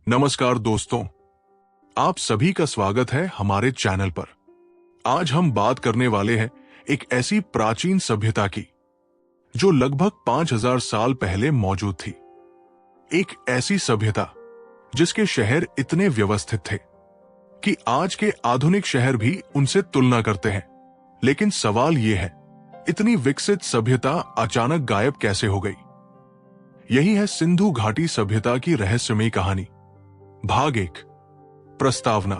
नमस्कार दोस्तों, आप सभी का स्वागत है हमारे चैनल पर। आज हम बात करने वाले हैं एक ऐसी प्राचीन सभ्यता की जो लगभग 5000 साल पहले मौजूद थी। एक ऐसी सभ्यता जिसके शहर इतने व्यवस्थित थे कि आज के आधुनिक शहर भी उनसे तुलना करते हैं। लेकिन सवाल यह है, इतनी विकसित सभ्यता अचानक गायब कैसे हो गई? यही है सिंधु घाटी सभ्यता की रहस्यमयी कहानी। भाग 1, प्रस्तावना।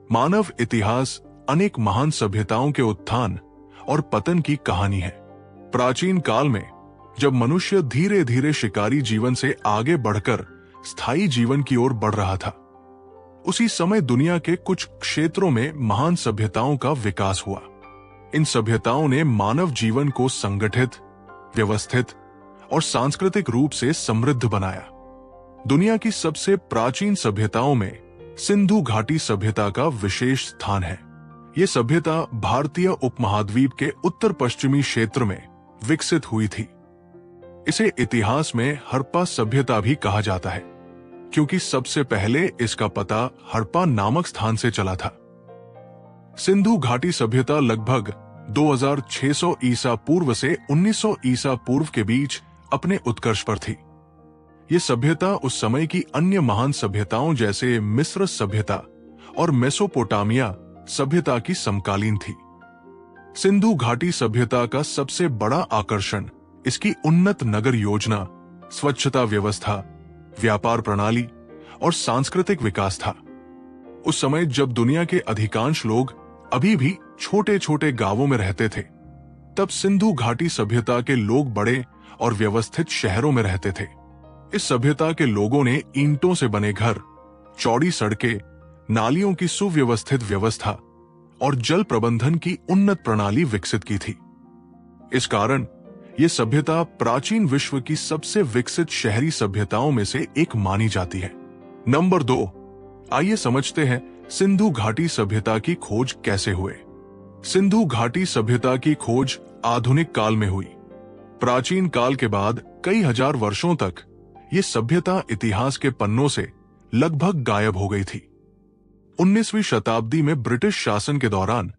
मानव इतिहास अनेक महान सभ्यताओं के उत्थान और पतन की कहानी है। प्राचीन काल में जब मनुष्य धीरे धीरे शिकारी जीवन से आगे बढ़कर स्थायी जीवन की ओर बढ़ रहा था, उसी समय दुनिया के कुछ क्षेत्रों में महान सभ्यताओं का विकास हुआ। इन सभ्यताओं ने मानव जीवन को संगठित, व्यवस्थित और सांस्कृतिक रूप से समृद्ध बनाया। दुनिया की सबसे प्राचीन सभ्यताओं में सिंधु घाटी सभ्यता का विशेष स्थान है। ये सभ्यता भारतीय उपमहाद्वीप के उत्तर पश्चिमी क्षेत्र में विकसित हुई थी। इसे इतिहास में हड़प्पा सभ्यता भी कहा जाता है, क्योंकि सबसे पहले इसका पता हड़प्पा नामक स्थान से चला था। सिंधु घाटी सभ्यता लगभग 2600 ईसा पूर्व से 1900 ईसा पूर्व के बीच अपने उत्कर्ष पर थी। ये सभ्यता उस समय की अन्य महान सभ्यताओं जैसे मिस्र सभ्यता और मेसोपोटामिया सभ्यता की समकालीन थी। सिंधु घाटी सभ्यता का सबसे बड़ा आकर्षण इसकी उन्नत नगर योजना, स्वच्छता व्यवस्था, व्यापार प्रणाली और सांस्कृतिक विकास था। उस समय जब दुनिया के अधिकांश लोग अभी भी छोटे छोटे गांवों में रहते थे, तब सिंधु घाटी सभ्यता के लोग बड़े और व्यवस्थित शहरों में रहते थे। इस सभ्यता के लोगों ने ईंटों से बने घर, चौड़ी सड़कें, नालियों की सुव्यवस्थित व्यवस्था और जल प्रबंधन की उन्नत प्रणाली विकसित की थी। इस कारण यह सभ्यता प्राचीन विश्व की सबसे विकसित शहरी सभ्यताओं में से एक मानी जाती है। नंबर 2, आइए समझते हैं सिंधु घाटी सभ्यता की खोज कैसे हुए। सिंधु घाटी सभ्यता की खोज आधुनिक काल में हुई। प्राचीन काल के बाद कई हजार वर्षों तक ये सभ्यता इतिहास के पन्नों से लगभग गायब हो गई थी। 19वीं शताब्दी में ब्रिटिश शासन के दौरान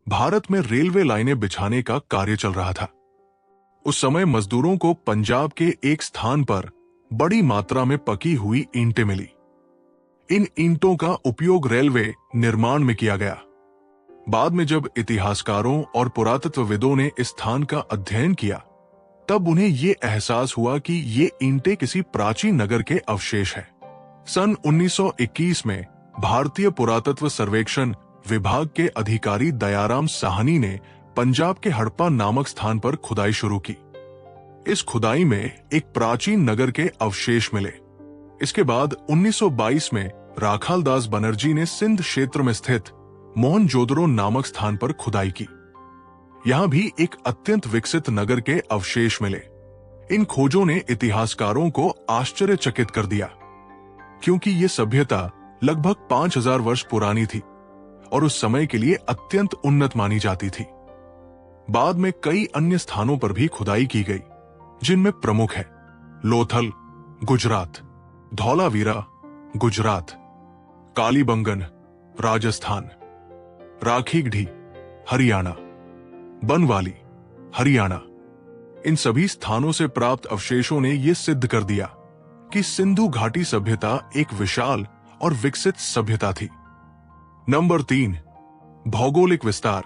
भारत में रेलवे लाइनें बिछाने का कार्य चल रहा था। उस समय मजदूरों को पंजाब के एक स्थान पर बड़ी मात्रा में पकी हुई ईंटें मिली। इन ईंटों का उपयोग रेलवे निर्माण में किया गया। बाद में जब इतिहासकारों और पुरातत्वविदों ने इस स्थान का अध्ययन किया, तब उन्हें ये एहसास हुआ कि ये ईंटें किसी प्राचीन नगर के अवशेष हैं। सन 1921 में भारतीय पुरातत्व सर्वेक्षण विभाग के अधिकारी दयाराम साहनी ने पंजाब के हड़प्पा नामक स्थान पर खुदाई शुरू की। इस खुदाई में एक प्राचीन नगर के अवशेष मिले। इसके बाद 1922 में राखालदास बनर्जी ने सिंध क्षेत्र में स्थित मोहनजोदड़ो नामक स्थान पर खुदाई की। यहां भी एक अत्यंत विकसित नगर के अवशेष मिले। इन खोजों ने इतिहासकारों को आश्चर्यचकित कर दिया, क्योंकि ये सभ्यता लगभग 5000 वर्ष पुरानी थी और उस समय के लिए अत्यंत उन्नत मानी जाती थी। बाद में कई अन्य स्थानों पर भी खुदाई की गई, जिनमें प्रमुख है लोथल गुजरात, धौलावीरा गुजरात, कालीबंगन राजस्थान, राखीगढ़ी हरियाणा, बनवाली हरियाणा। इन सभी स्थानों से प्राप्त अवशेषों ने यह सिद्ध कर दिया कि सिंधु घाटी सभ्यता एक विशाल और विकसित सभ्यता थी। नंबर 3, भौगोलिक विस्तार।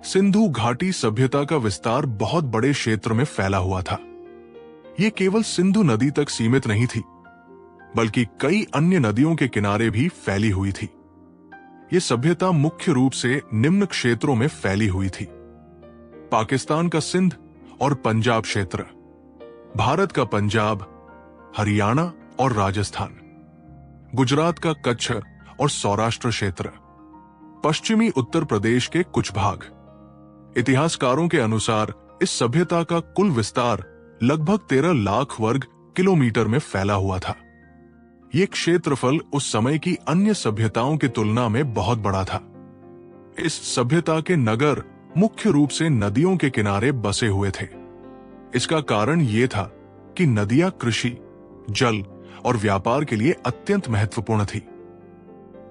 सिंधु घाटी सभ्यता का विस्तार बहुत बड़े क्षेत्र में फैला हुआ था। यह केवल सिंधु नदी तक सीमित नहीं थी, बल्कि कई अन्य नदियों के किनारे भी फैली हुई थी। यह सभ्यता मुख्य रूप से निम्न क्षेत्रों में फैली हुई थी: पाकिस्तान का सिंध और पंजाब क्षेत्र, भारत का पंजाब, हरियाणा और राजस्थान, गुजरात का कच्छ और सौराष्ट्र क्षेत्र, पश्चिमी उत्तर प्रदेश के कुछ भाग। इतिहासकारों के अनुसार इस सभ्यता का कुल विस्तार लगभग 13 लाख वर्ग किलोमीटर में फैला हुआ था। यह क्षेत्रफल उस समय की अन्य सभ्यताओं की तुलना में बहुत बड़ा था। इस सभ्यता के नगर मुख्य रूप से नदियों के किनारे बसे हुए थे। इसका कारण यह था कि नदियां कृषि, जल और व्यापार के लिए अत्यंत महत्वपूर्ण थी।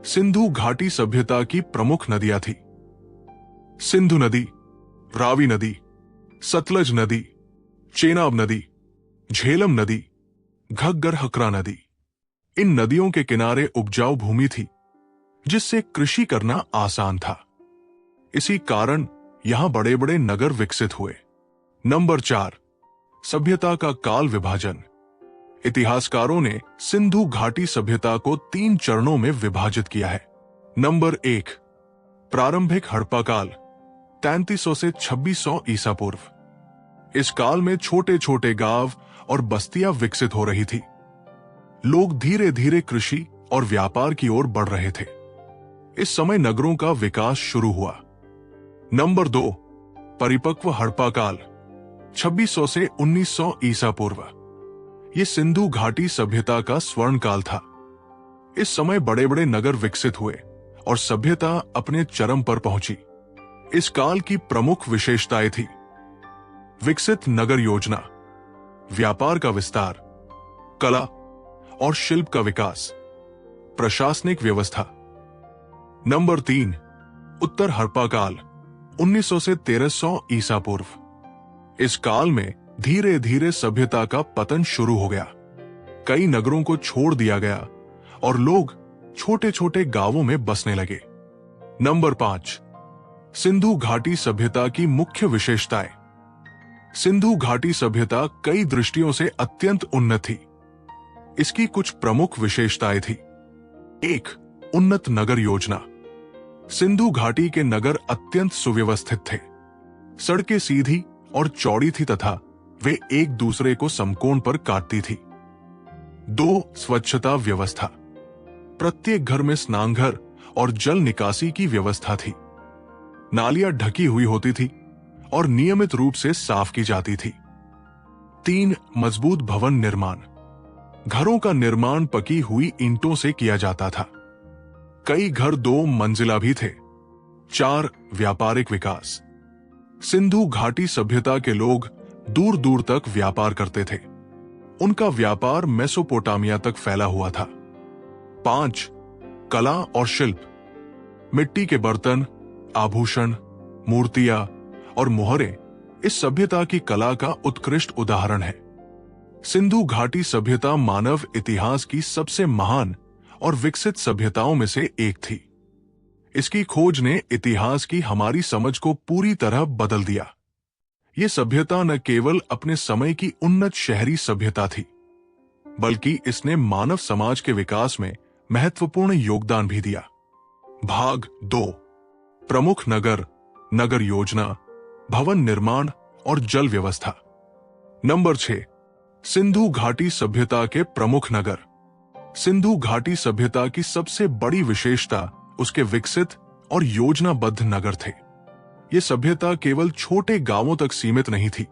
सिंधु घाटी सभ्यता की प्रमुख नदियां थी सिंधु नदी, रावी नदी, सतलज नदी, चेनाब नदी, झेलम नदी, घग्गर हकरा नदी। इन नदियों के किनारे उपजाऊ भूमि थी जिससे कृषि करना आसान था। इसी कारण यहां बड़े बड़े नगर विकसित हुए। नंबर 4, सभ्यता का काल विभाजन। इतिहासकारों ने सिंधु घाटी सभ्यता को 3 चरणों में विभाजित किया है। नंबर 1, प्रारंभिक हड़प्पा काल 3300 से 2600 ईसा पूर्व। इस काल में छोटे छोटे गांव और बस्तियां विकसित हो रही थी। लोग धीरे धीरे कृषि और व्यापार की ओर बढ़ रहे थे। इस समय नगरों का विकास शुरू हुआ। नंबर 2, परिपक्व हड़प्पा काल 2600 से 1900 ईसा पूर्व। यह सिंधु घाटी सभ्यता का स्वर्ण काल था। इस समय बड़े बड़े नगर विकसित हुए और सभ्यता अपने चरम पर पहुंची। इस काल की प्रमुख विशेषताएं थी विकसित नगर योजना, व्यापार का विस्तार, कला और शिल्प का विकास, प्रशासनिक व्यवस्था। नंबर 3, उत्तर हड़प्पा काल 1900 से 1300 ईसा पूर्व। इस काल में धीरे धीरे सभ्यता का पतन शुरू हो गया। कई नगरों को छोड़ दिया गया और लोग छोटे छोटे गांवों में बसने लगे। नंबर 5, सिंधु घाटी सभ्यता की मुख्य विशेषताएं। सिंधु घाटी सभ्यता कई दृष्टियों से अत्यंत उन्नत थी। इसकी कुछ प्रमुख विशेषताएं थी। 1, उन्नत नगर योजना। सिंधु घाटी के नगर अत्यंत सुव्यवस्थित थे। सड़कें सीधी और चौड़ी थी तथा वे एक दूसरे को समकोण पर काटती थी। 2, स्वच्छता व्यवस्था। प्रत्येक घर में स्नानघर और जल निकासी की व्यवस्था थी। नालियां ढकी हुई होती थी और नियमित रूप से साफ की जाती थी। 3, मजबूत भवन निर्माण। घरों का निर्माण पकी हुई ईंटों से किया जाता था। कई घर 2 मंजिला भी थे। 4, व्यापारिक विकास। सिंधु घाटी सभ्यता के लोग दूर दूर तक व्यापार करते थे। उनका व्यापार मेसोपोटामिया तक फैला हुआ था। 5, कला और शिल्प। मिट्टी के बर्तन, आभूषण, मूर्तियां और मोहरें इस सभ्यता की कला का उत्कृष्ट उदाहरण है। सिंधु घाटी सभ्यता मानव इतिहास की सबसे महान और विकसित सभ्यताओं में से एक थी। इसकी खोज ने इतिहास की हमारी समझ को पूरी तरह बदल दिया। यह सभ्यता न केवल अपने समय की उन्नत शहरी सभ्यता थी, बल्कि इसने मानव समाज के विकास में महत्वपूर्ण योगदान भी दिया। भाग 2, प्रमुख नगर, नगर योजना, भवन निर्माण और जल व्यवस्था। नंबर 6, सिंधु घाटी सभ्यता के प्रमुख नगर। सिंधु घाटी सभ्यता की सबसे बड़ी विशेषता उसके विकसित और योजनाबद्ध नगर थे। यह सभ्यता केवल छोटे गांवों तक सीमित नहीं थी,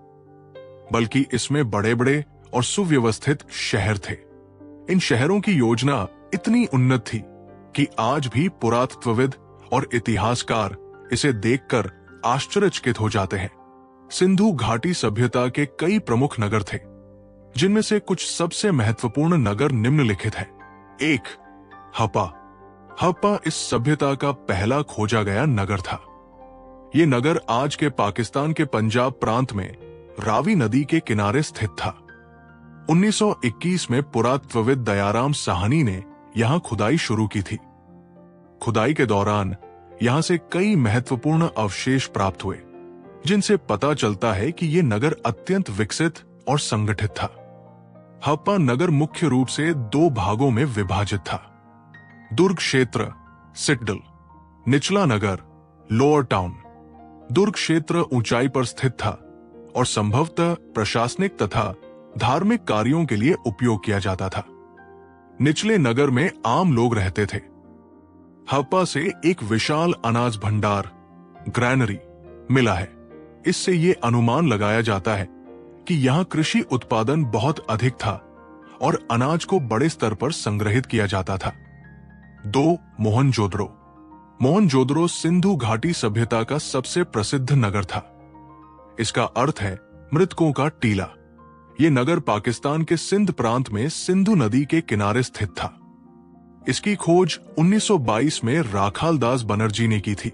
बल्कि इसमें बड़े बड़े और सुव्यवस्थित शहर थे। इन शहरों की योजना इतनी उन्नत थी कि आज भी पुरातत्वविद और इतिहासकार इसे देखकर आश्चर्यचकित हो जाते हैं। सिंधु घाटी सभ्यता के कई प्रमुख नगर थे, जिनमें से कुछ सबसे महत्वपूर्ण नगर निम्नलिखित हैं। 1, हप्पा। हप्पा इस सभ्यता का पहला खोजा गया नगर था। यह नगर आज के पाकिस्तान के पंजाब प्रांत में रावी नदी के किनारे स्थित था। 1921 में पुरातत्वविद दयाराम साहनी ने यहां खुदाई शुरू की थी। खुदाई के दौरान यहां से कई महत्वपूर्ण अवशेष प्राप्त हुए, जिनसे पता चलता है कि यह नगर अत्यंत विकसित और संगठित था। हप्पा नगर मुख्य रूप से 2 भागों में विभाजित था। दुर्ग क्षेत्र, सिटडल, निचला नगर, लोअर टाउन। दुर्ग क्षेत्र ऊंचाई पर स्थित था और संभवतः प्रशासनिक तथा धार्मिक कार्यों के लिए उपयोग किया जाता था। निचले नगर में आम लोग रहते थे। हप्पा से एक विशाल अनाज भंडार, ग्रैनरी, मिला है। इससे यह अनुमान लगाया जाता है कि यहां कृषि उत्पादन बहुत अधिक था और अनाज को बड़े स्तर पर संग्रहित किया जाता था। 2, मोहनजोदड़ो। मोहनजोदड़ो सिंधु घाटी सभ्यता का सबसे प्रसिद्ध नगर था। इसका अर्थ है मृतकों का टीला। ये नगर पाकिस्तान के सिंध प्रांत में सिंधु नदी के किनारे स्थित था। इसकी खोज 1922 में राखालदास बनर्जी ने की थी।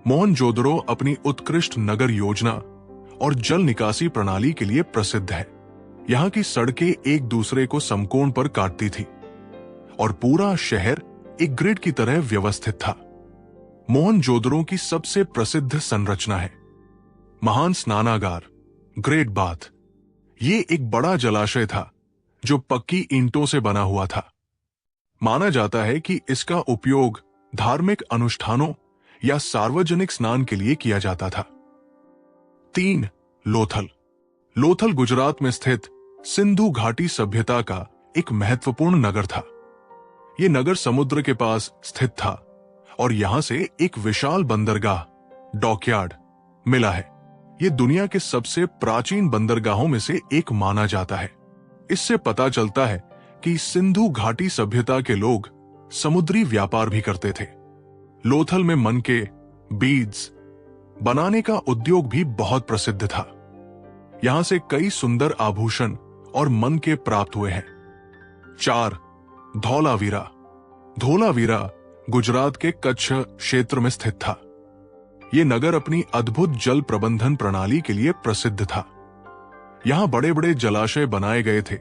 मोहनजोदड़ो अपनी उत्कृष्ट नगर योजना और जल निकासी प्रणाली के लिए प्रसिद्ध है। यहाँ की सड़कें एक दूसरे को समकोण पर काटती थी और पूरा शहर एक ग्रिड की तरह व्यवस्थित था। मोहनजोदड़ो की सबसे प्रसिद्ध संरचना है महान स्नानागार, ग्रेट बाथ। ये एक बड़ा जलाशय था जो पक्की ईंटों से बना हुआ था। माना जाता है कि इसका उपयोग धार्मिक अनुष्ठानों या सार्वजनिक स्नान के लिए किया जाता था। 3. लोथल। लोथल गुजरात में स्थित सिंधु घाटी सभ्यता का एक महत्वपूर्ण नगर था। यह नगर समुद्र के पास स्थित था और यहां से एक विशाल बंदरगाह, डॉकयार्ड, मिला है। यह दुनिया के सबसे प्राचीन बंदरगाहों में से एक माना जाता है। इससे पता चलता है कि सिंधु घाटी सभ्यता के लोग समुद्री व्यापार भी करते थे। लोथल में मनके, बीड्स बनाने का उद्योग भी बहुत प्रसिद्ध था। यहां से कई सुंदर आभूषण और मनके प्राप्त हुए हैं। 4. धौलावीरा। धौलावीरा गुजरात के कच्छ क्षेत्र में स्थित था। यह नगर अपनी अद्भुत जल प्रबंधन प्रणाली के लिए प्रसिद्ध था। यहां बड़े बड़े जलाशय बनाए गए थे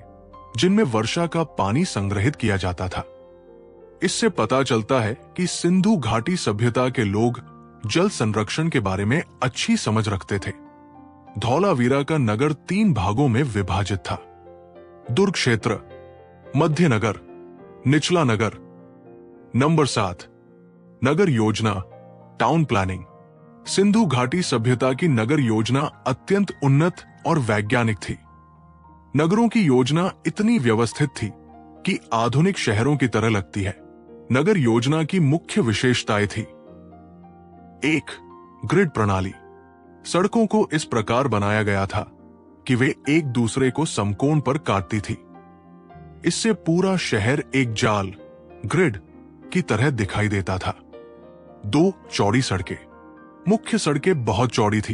जिनमें वर्षा का पानी संग्रहित किया जाता था। इससे पता चलता है कि सिंधु घाटी सभ्यता के लोग जल संरक्षण के बारे में अच्छी समझ रखते थे। धौलावीरा का नगर 3 भागों में विभाजित था। दुर्ग क्षेत्र, मध्य नगर, निचला नगर। नंबर 7. नगर योजना, टाउन प्लानिंग। सिंधु घाटी सभ्यता की नगर योजना अत्यंत उन्नत और वैज्ञानिक थी। नगरों की योजना इतनी व्यवस्थित थी कि आधुनिक शहरों की तरह लगती है। नगर योजना की मुख्य विशेषताएं थी। 1. ग्रिड प्रणाली। सड़कों को इस प्रकार बनाया गया था कि वे एक दूसरे को समकोण पर काटती थी। इससे पूरा शहर एक जाल, ग्रिड की तरह दिखाई देता था। 2. चौड़ी सड़कें। मुख्य सड़कें बहुत चौड़ी थी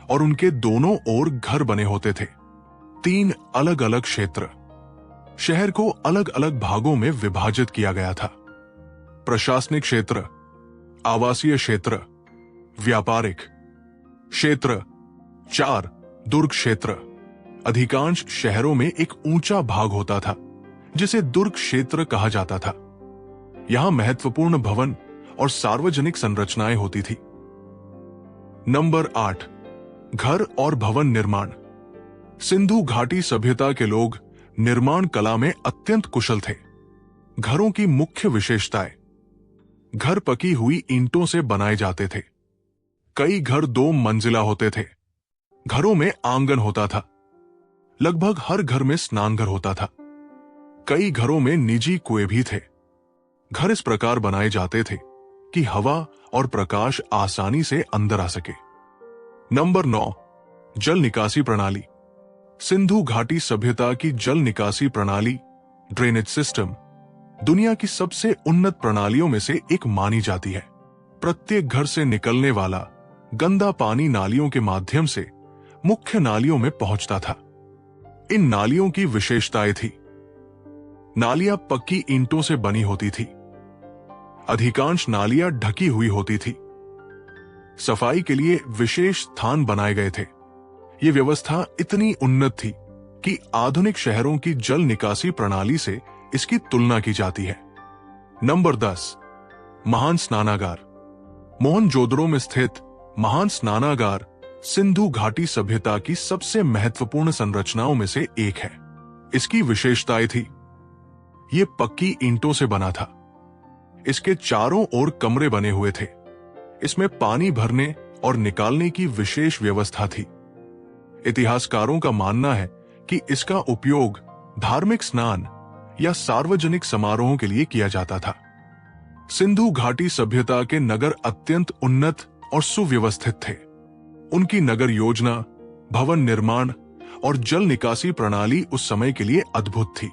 और उनके दोनों ओर घर बने होते थे। 3. अलग अलग क्षेत्र। शहर को अलग अलग भागों में विभाजित किया गया था। प्रशासनिक क्षेत्र, आवासीय क्षेत्र, व्यापारिक क्षेत्र। 4. दुर्ग क्षेत्र। अधिकांश शहरों में एक ऊंचा भाग होता था जिसे दुर्ग क्षेत्र कहा जाता था। यहां महत्वपूर्ण भवन और सार्वजनिक संरचनाएं होती थी। नंबर 8. घर और भवन निर्माण। सिंधु घाटी सभ्यता के लोग निर्माण कला में अत्यंत कुशल थे। घरों की मुख्य विशेषताएं: घर पकी हुई ईंटों से बनाए जाते थे। कई घर 2 मंजिला होते थे। घरों में आंगन होता था। लगभग हर घर में स्नानघर होता था। कई घरों में निजी कुएं भी थे। घर इस प्रकार बनाए जाते थे कि हवा और प्रकाश आसानी से अंदर आ सके। नंबर 9. जल निकासी प्रणाली। सिंधु घाटी सभ्यता की जल निकासी प्रणाली, ड्रेनेज सिस्टम, दुनिया की सबसे उन्नत प्रणालियों में से एक मानी जाती है। प्रत्येक घर से निकलने वाला गंदा पानी नालियों के माध्यम से मुख्य नालियों में पहुंचता था। इन नालियों की विशेषताएं थी: नालियां पक्की ईंटों से बनी होती थी। अधिकांश नालियां ढकी हुई होती थी। सफाई के लिए विशेष स्थान बनाए गए थे। यह व्यवस्था इतनी उन्नत थी कि आधुनिक शहरों की जल निकासी प्रणाली से इसकी तुलना की जाती है। नंबर 10. महान स्नानागार। मोहनजोदड़ो में स्थित महान स्नानागार सिंधु घाटी सभ्यता की सबसे महत्वपूर्ण संरचनाओं में से एक है। इसकी विशेषताएं थी: यह पक्की ईंटों से बना था। इसके चारों ओर कमरे बने हुए थे। इसमें पानी भरने और निकालने की विशेष व्यवस्था थी। इतिहासकारों का मानना है कि इसका उपयोग धार्मिक स्नान या सार्वजनिक समारोहों के लिए किया जाता था। सिंधु घाटी सभ्यता के नगर अत्यंत उन्नत और सुव्यवस्थित थे। उनकी नगर योजना, भवन निर्माण और जल निकासी प्रणाली उस समय के लिए अद्भुत थी।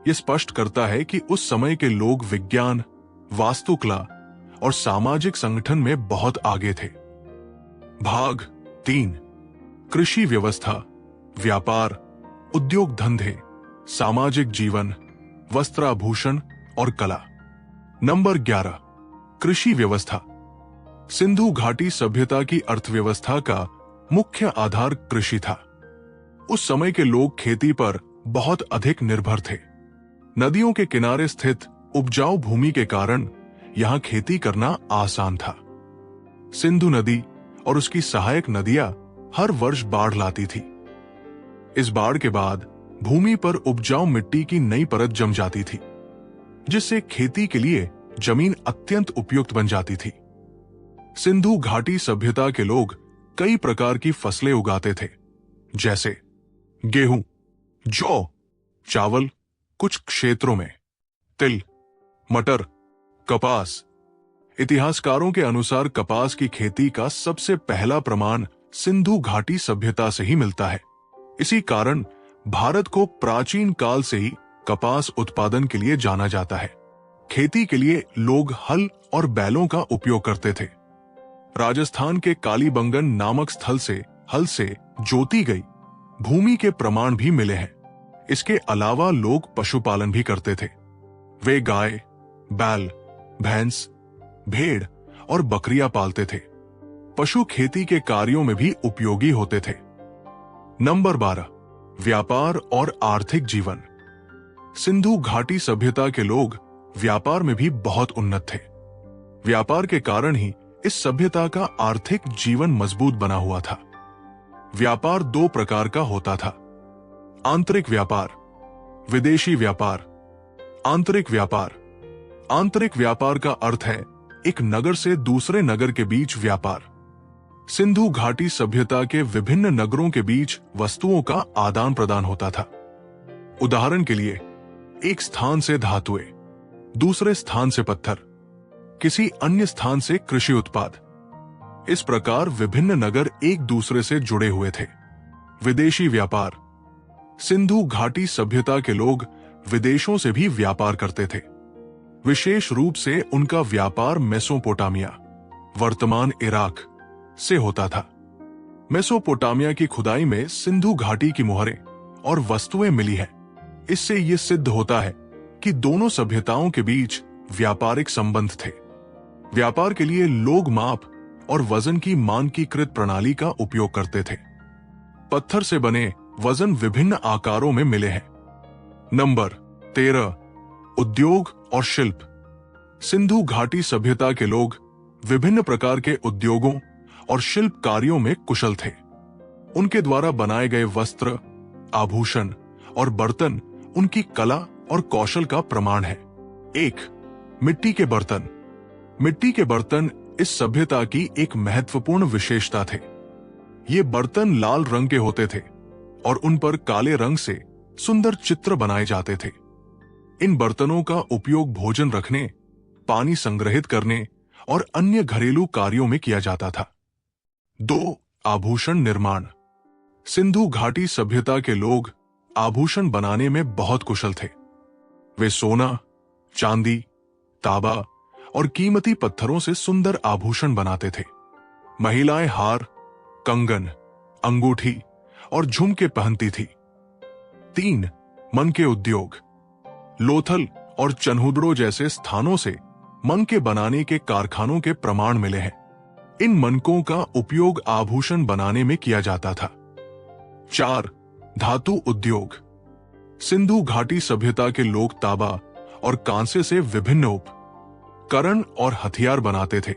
यह स्पष्ट करता है कि उस समय के लोग विज्ञान, वास्तुकला और सामाजिक संगठन में बहुत आगे थे। भाग 3. कृषि व्यवस्था, व्यापार, उद्योग धंधे, सामाजिक जीवन, वस्त्राभूषण और कला। नंबर 11, कृषि व्यवस्था। सिंधु घाटी सभ्यता की अर्थव्यवस्था का मुख्य आधार कृषि था। उस समय के लोग खेती पर बहुत अधिक निर्भर थे। नदियों के किनारे स्थित उपजाऊ भूमि के कारण यहां खेती करना आसान था। सिंधु नदी और उसकी सहायक नदियां हर वर्ष बाढ़ लाती थी। इस बाढ़ के बाद भूमि पर उपजाऊ मिट्टी की नई परत जम जाती थी, जिससे खेती के लिए जमीन अत्यंत उपयुक्त बन जाती थी। सिंधु घाटी सभ्यता के लोग कई प्रकार की फसलें उगाते थे, जैसे गेहूं, जौ, चावल, कुछ क्षेत्रों में तिल, मटर, कपास। इतिहासकारों के अनुसार कपास की खेती का सबसे पहला प्रमाण सिंधु घाटी सभ्यता से ही मिलता है। इसी कारण भारत को प्राचीन काल से ही कपास उत्पादन के लिए जाना जाता है। खेती के लिए लोग हल और बैलों का उपयोग करते थे। राजस्थान के कालीबंगन नामक स्थल से हल से जोती गई भूमि के प्रमाण भी मिले हैं। इसके अलावा लोग पशुपालन भी करते थे। वे गाय, बैल, भैंस, भेड़ और बकरियां पालते थे। पशु खेती के कार्यों में भी उपयोगी होते थे। नंबर 12, व्यापार और आर्थिक जीवन। सिंधु घाटी सभ्यता के लोग व्यापार में भी बहुत उन्नत थे। व्यापार के कारण ही इस सभ्यता का आर्थिक जीवन मजबूत बना हुआ था। व्यापार दो प्रकार का होता था: आंतरिक व्यापार, विदेशी व्यापार। आंतरिक व्यापार। आंतरिक व्यापार का अर्थ है एक नगर से दूसरे नगर के बीच व्यापार। सिंधु घाटी सभ्यता के विभिन्न नगरों के बीच वस्तुओं का आदान प्रदान होता था। उदाहरण के लिए, एक स्थान से धातुएं, दूसरे स्थान से पत्थर, किसी अन्य स्थान से कृषि उत्पाद। इस प्रकार विभिन्न नगर एक दूसरे से जुड़े हुए थे। विदेशी व्यापार। सिंधु घाटी सभ्यता के लोग विदेशों से भी व्यापार करते थे। विशेष रूप से उनका व्यापार मेसोपोटामिया, वर्तमान इराक, से होता था। मेसोपोटामिया की खुदाई में सिंधु घाटी की मोहरें और वस्तुएं मिली हैं। इससे यह सिद्ध होता है कि दोनों सभ्यताओं के बीच व्यापारिक संबंध थे। व्यापार के लिए लोग माप और वजन की मानकीकृत प्रणाली का उपयोग करते थे। पत्थर से बने वजन विभिन्न आकारों में मिले हैं। नंबर 13, उद्योग और शिल्प। सिंधु घाटी सभ्यता के लोग विभिन्न प्रकार के उद्योगों और शिल्प कार्यों में कुशल थे। उनके द्वारा बनाए गए वस्त्र, आभूषण और बर्तन उनकी कला और कौशल का प्रमाण है। 1, मिट्टी के बर्तन। मिट्टी के बर्तन इस सभ्यता की एक महत्वपूर्ण विशेषता थे। ये बर्तन लाल रंग के होते थे और उन पर काले रंग से सुंदर चित्र बनाए जाते थे। इन बर्तनों का उपयोग भोजन रखने, पानी संग्रहित करने और अन्य घरेलू कार्यों में किया जाता था। 2, आभूषण निर्माण। सिंधु घाटी सभ्यता के लोग आभूषण बनाने में बहुत कुशल थे। वे सोना, चांदी, तांबा और कीमती पत्थरों से सुंदर आभूषण बनाते थे। महिलाएं हार, कंगन, अंगूठी और झुमके पहनती थी। 3, मन के उद्योग। लोथल और चन्हुदड़ो जैसे स्थानों से मनके बनाने के कारखानों के प्रमाण मिले हैं। इन मनकों का उपयोग आभूषण बनाने में किया जाता था। 4, धातु उद्योग। सिंधु घाटी सभ्यता के लोग तांबा और कांसे से विभिन्न उपकरण और हथियार बनाते थे।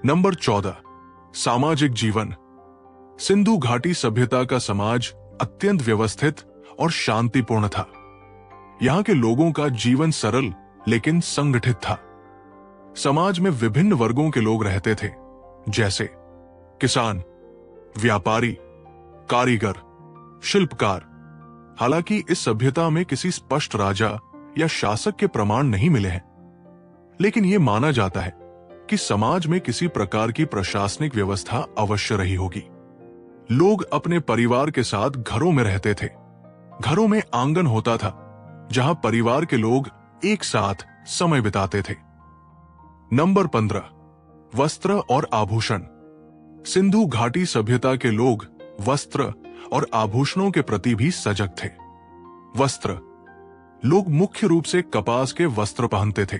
नंबर 14, सामाजिक जीवन। सिंधु घाटी सभ्यता का समाज अत्यंत व्यवस्थित और शांतिपूर्ण था। यहां के लोगों का जीवन सरल लेकिन संगठित था। समाज में विभिन्न वर्गों के लोग रहते थे, जैसे किसान, व्यापारी, कारीगर, शिल्पकार। हालांकि इस सभ्यता में किसी स्पष्ट राजा या शासक के प्रमाण नहीं मिले हैं, लेकिन यह माना जाता है कि समाज में किसी प्रकार की प्रशासनिक व्यवस्था अवश्य रही होगी। लोग अपने परिवार के साथ घरों में रहते थे। घरों में आंगन होता था जहां परिवार के लोग एक साथ समय बिताते थे। नंबर 15, वस्त्र और आभूषण। सिंधु घाटी सभ्यता के लोग वस्त्र और आभूषणों के प्रति भी सजग थे। वस्त्र, लोग मुख्य रूप से कपास के वस्त्र पहनते थे।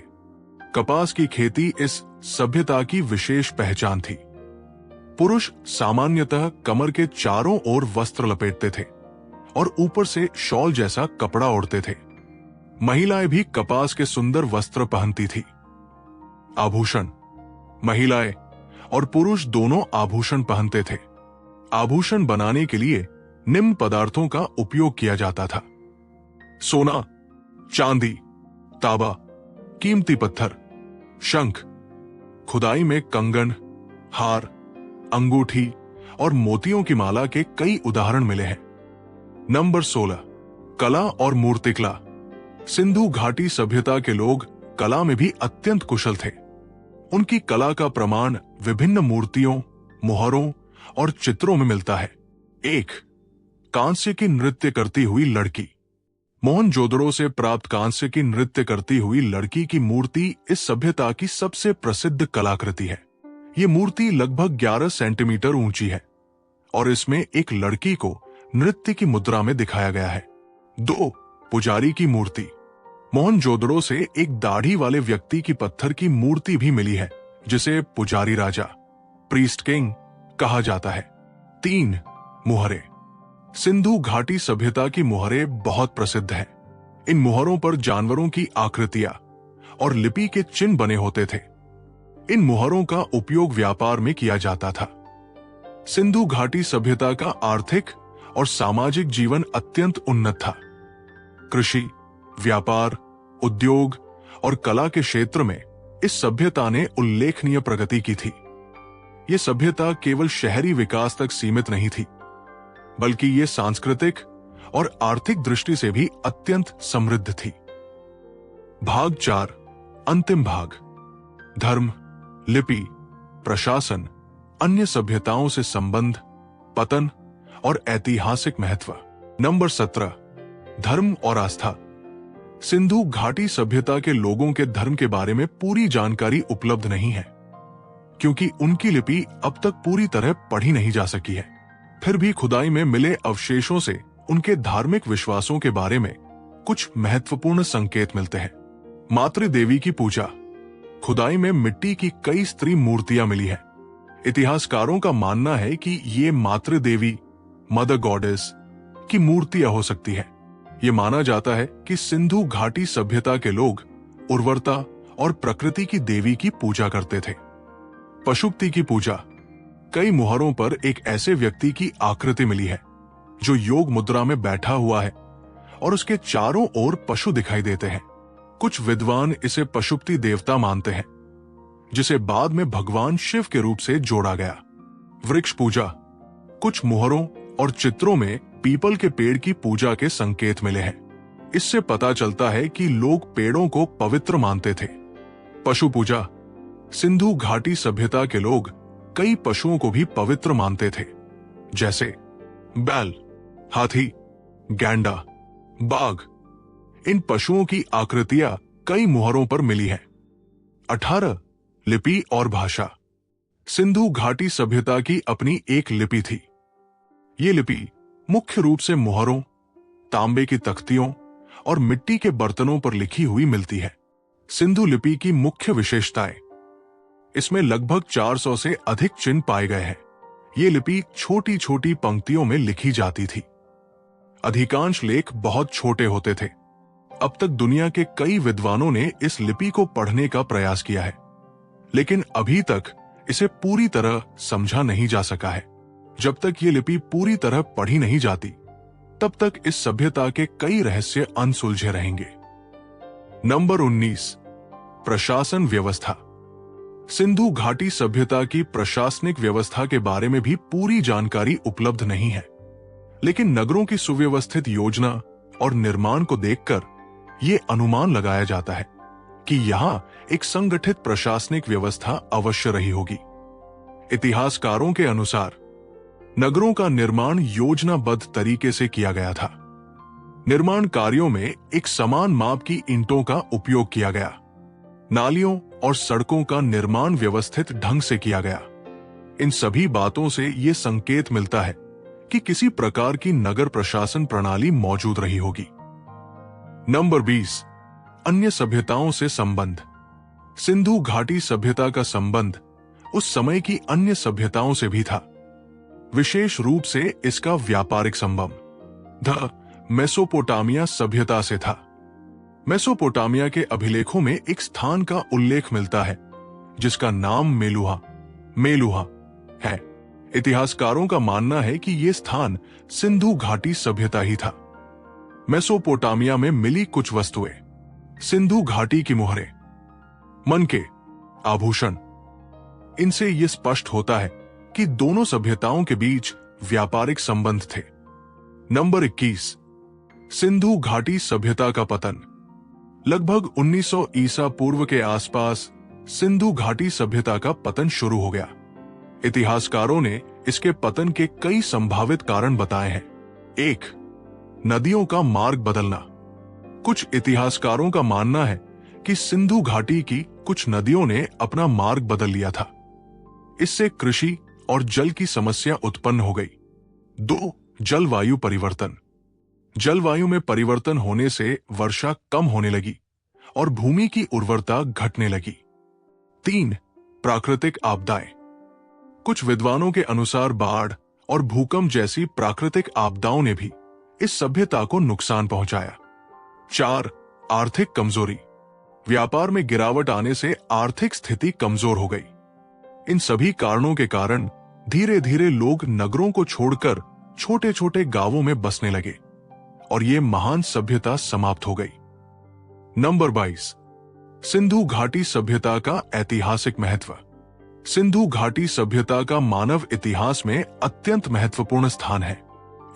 कपास की खेती इस सभ्यता की विशेष पहचान थी। पुरुष सामान्यतः कमर के चारों ओर वस्त्र लपेटते थे और ऊपर से शॉल जैसा कपड़ा ओढ़ते थे। महिलाएं भी कपास के सुंदर वस्त्र पहनती थी। आभूषण, महिलाएं और पुरुष दोनों आभूषण पहनते थे। आभूषण बनाने के लिए निम्न पदार्थों का उपयोग किया जाता था: सोना, चांदी, तांबा, कीमती पत्थर, शंख। खुदाई में कंगन, हार, अंगूठी और मोतियों की माला के कई उदाहरण मिले हैं। नंबर 16, कला और मूर्तिकला। सिंधु घाटी सभ्यता के लोग कला में भी अत्यंत कुशल थे। उनकी कला का प्रमाण विभिन्न मूर्तियों, मुहरों और चित्रों में मिलता है। 1, कांस्य की नृत्य करती हुई लड़की। मोहनजोदड़ो से प्राप्त कांस्य की नृत्य करती हुई लड़की की मूर्ति इस सभ्यता की सबसे प्रसिद्ध कलाकृति है। ये मूर्ति लगभग 11 सेंटीमीटर ऊंची है और इसमें एक लड़की को नृत्य की मुद्रा में दिखाया गया है। 2, पुजारी की मूर्ति। मोहनजोदड़ो से एक दाढ़ी वाले व्यक्ति की पत्थर की मूर्ति भी मिली है, जिसे पुजारी राजा, प्रीस्ट किंग कहा जाता है। 3, मुहरे। सिंधु घाटी सभ्यता की मुहरे बहुत प्रसिद्ध हैं। इन मुहरों पर जानवरों की आकृतियां और लिपि के चिन्ह बने होते थे। इन मुहरों का उपयोग व्यापार में किया जाता था। सिंधु घाटी सभ्यता का आर्थिक और सामाजिक जीवन अत्यंत उन्नत था। कृषि, व्यापार, उद्योग और कला के क्षेत्र में इस सभ्यता ने उल्लेखनीय प्रगति की थी। यह सभ्यता केवल शहरी विकास तक सीमित नहीं थी, बल्कि ये सांस्कृतिक और आर्थिक दृष्टि से भी अत्यंत समृद्ध थी। भाग 4, अंतिम भाग। धर्म, लिपि, प्रशासन, अन्य सभ्यताओं से संबंध, पतन और ऐतिहासिक महत्व। नंबर 17, धर्म और आस्था। सिंधु घाटी सभ्यता के लोगों के धर्म के बारे में पूरी जानकारी उपलब्ध नहीं है, क्योंकि उनकी लिपि अब तक पूरी तरह पढ़ी नहीं जा सकी है। फिर भी खुदाई में मिले अवशेषों से उनके धार्मिक विश्वासों के बारे में कुछ महत्वपूर्ण संकेत मिलते हैं। मातृदेवी की पूजा। खुदाई में मिट्टी की कई स्त्री मूर्तियां मिली है। इतिहासकारों का मानना है कि ये मातृदेवी, मदर गॉडेस की मूर्तियां हो सकती है। ये माना जाता है कि सिंधु घाटी सभ्यता के लोग उर्वरता और प्रकृति की देवी की पूजा करते थे। पशुपति की पूजा। कई मुहरों पर एक ऐसे व्यक्ति की आकृति मिली है जो योग मुद्रा में बैठा हुआ है और उसके चारों ओर पशु दिखाई देते हैं। कुछ विद्वान इसे पशुपति देवता मानते हैं, जिसे बाद में भगवान शिव के रूप से जोड़ा गया। वृक्ष पूजा। कुछ मुहरों और चित्रों में पीपल के पेड़ की पूजा के संकेत मिले हैं। इससे पता चलता है कि लोग पेड़ों को पवित्र मानते थे। पशु पूजा। सिंधु घाटी सभ्यता के लोग कई पशुओं को भी पवित्र मानते थे, जैसे बैल, हाथी, गैंडा, बाघ। इन पशुओं की आकृतियां कई मुहरों पर मिली हैं। 18, लिपि और भाषा। सिंधु घाटी सभ्यता की अपनी एक लिपि थी। ये लिपि मुख्य रूप से मुहरों, तांबे की तख्तियों और मिट्टी के बर्तनों पर लिखी हुई मिलती है। सिंधु लिपि की मुख्य विशेषताएं। इसमें लगभग 400 से अधिक चिन्ह पाए गए हैं। ये लिपि छोटी छोटी पंक्तियों में लिखी जाती थी। अधिकांश लेख बहुत छोटे होते थे। अब तक दुनिया के कई विद्वानों ने इस लिपि को पढ़ने का प्रयास किया है, लेकिन अभी तक इसे पूरी तरह समझा नहीं जा सका है। जब तक ये लिपि पूरी तरह पढ़ी नहीं जाती, तब तक इस सभ्यता के कई रहस्य अनसुलझे रहेंगे। नंबर 19, प्रशासन व्यवस्था। सिंधु घाटी सभ्यता की प्रशासनिक व्यवस्था के बारे में भी पूरी जानकारी उपलब्ध नहीं है, लेकिन नगरों की सुव्यवस्थित योजना और निर्माण को देखकर यह अनुमान लगाया जाता है कि यहां एक संगठित प्रशासनिक व्यवस्था अवश्य रही होगी। इतिहासकारों के अनुसार नगरों का निर्माण योजनाबद्ध तरीके से किया गया था। निर्माण कार्यों में एक समान माप की ईंटों का उपयोग किया गया। नालियों और सड़कों का निर्माण व्यवस्थित ढंग से किया गया। इन सभी बातों से यह संकेत मिलता है कि किसी प्रकार की नगर प्रशासन प्रणाली मौजूद रही होगी। नंबर 20, अन्य सभ्यताओं से संबंध। सिंधु घाटी सभ्यता का संबंध उस समय की अन्य सभ्यताओं से भी था, विशेष रूप से इसका व्यापारिक संबंध द मेसोपोटामिया सभ्यता से था। मेसोपोटामिया के अभिलेखों में एक स्थान का उल्लेख मिलता है जिसका नाम मेलुहा है। इतिहासकारों का मानना है कि यह स्थान सिंधु घाटी सभ्यता ही था। मेसोपोटामिया में मिली कुछ वस्तुएं, सिंधु घाटी की मुहरें, मनके, आभूषण, इनसे यह स्पष्ट होता है कि दोनों सभ्यताओं के बीच व्यापारिक संबंध थे। नंबर 21, सिंधु घाटी सभ्यता का पतन। लगभग 1900 ईसा पूर्व के आसपास सिंधु घाटी सभ्यता का पतन शुरू हो गया। इतिहासकारों ने इसके पतन के कई संभावित कारण बताए हैं। 1, नदियों का मार्ग बदलना। कुछ इतिहासकारों का मानना है कि सिंधु घाटी की कुछ नदियों ने अपना मार्ग बदल लिया था। इससे कृषि और जल की समस्या उत्पन्न हो गई। 2, जलवायु परिवर्तन। जलवायु में परिवर्तन होने से वर्षा कम होने लगी और भूमि की उर्वरता घटने लगी। 3, प्राकृतिक आपदाएं। कुछ विद्वानों के अनुसार बाढ़ और भूकंप जैसी प्राकृतिक आपदाओं ने भी इस सभ्यता को नुकसान पहुंचाया। 4, आर्थिक कमजोरी। व्यापार में गिरावट आने से आर्थिक स्थिति कमजोर हो गई। इन सभी कारणों के कारण धीरे धीरे लोग नगरों को छोड़कर छोटे छोटे गांवों में बसने लगे और ये महान सभ्यता समाप्त हो गई। नंबर 22, सिंधु घाटी सभ्यता का ऐतिहासिक महत्व। सिंधु घाटी सभ्यता का मानव इतिहास में अत्यंत महत्वपूर्ण स्थान है।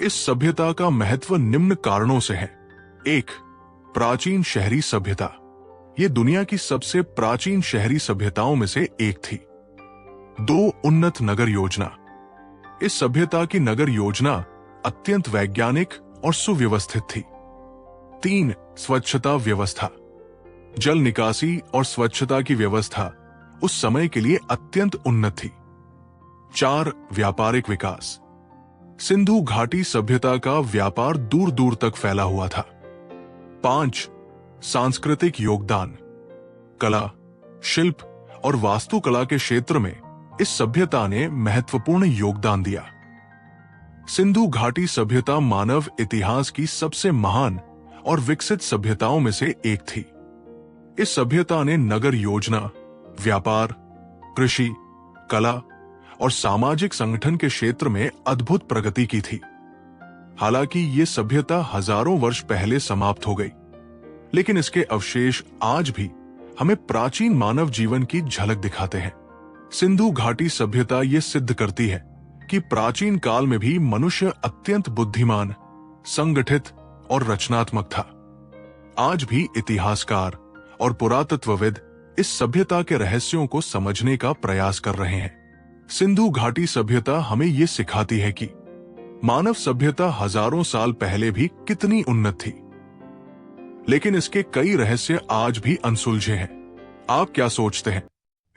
इस सभ्यता का महत्व निम्न कारणों से है। 1, प्राचीन शहरी सभ्यता। ये दुनिया की सबसे प्राचीन शहरी सभ्यताओं में से एक थी। 2, उन्नत नगर योजना। इस सभ्यता की नगर योजना अत्यंत वैज्ञानिक और सुव्यवस्थित थी। 3, स्वच्छता व्यवस्था। जल निकासी और स्वच्छता की व्यवस्था उस समय के लिए अत्यंत उन्नत थी। 4, व्यापारिक विकास। सिंधु घाटी सभ्यता का व्यापार दूर दूर तक फैला हुआ था। 5, सांस्कृतिक योगदान। कला, शिल्प और वास्तुकला के क्षेत्र में इस सभ्यता ने महत्वपूर्ण योगदान दिया। सिंधु घाटी सभ्यता मानव इतिहास की सबसे महान और विकसित सभ्यताओं में से एक थी। इस सभ्यता ने नगर योजना, व्यापार, कृषि, कला और सामाजिक संगठन के क्षेत्र में अद्भुत प्रगति की थी। हालांकि ये सभ्यता हजारों वर्ष पहले समाप्त हो गई, लेकिन इसके अवशेष आज भी हमें प्राचीन मानव जीवन की झलक दिखाते हैं। सिंधु घाटी सभ्यता ये सिद्ध करती है कि प्राचीन काल में भी मनुष्य अत्यंत बुद्धिमान, संगठित और रचनात्मक था। आज भी इतिहासकार और पुरातत्वविद इस सभ्यता के रहस्यों को समझने का प्रयास कर रहे हैं। सिंधु घाटी सभ्यता हमें ये सिखाती है कि मानव सभ्यता हजारों साल पहले भी कितनी उन्नत थी, लेकिन इसके कई रहस्य आज भी अनसुलझे हैं। आप क्या सोचते हैं?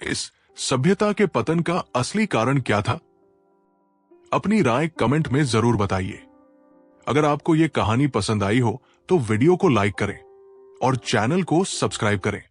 इस सभ्यता के पतन का असली कारण क्या था? अपनी राय कमेंट में जरूर बताइए। अगर आपको ये कहानी पसंद आई हो तो वीडियो को लाइक करें और चैनल को सब्सक्राइब करें।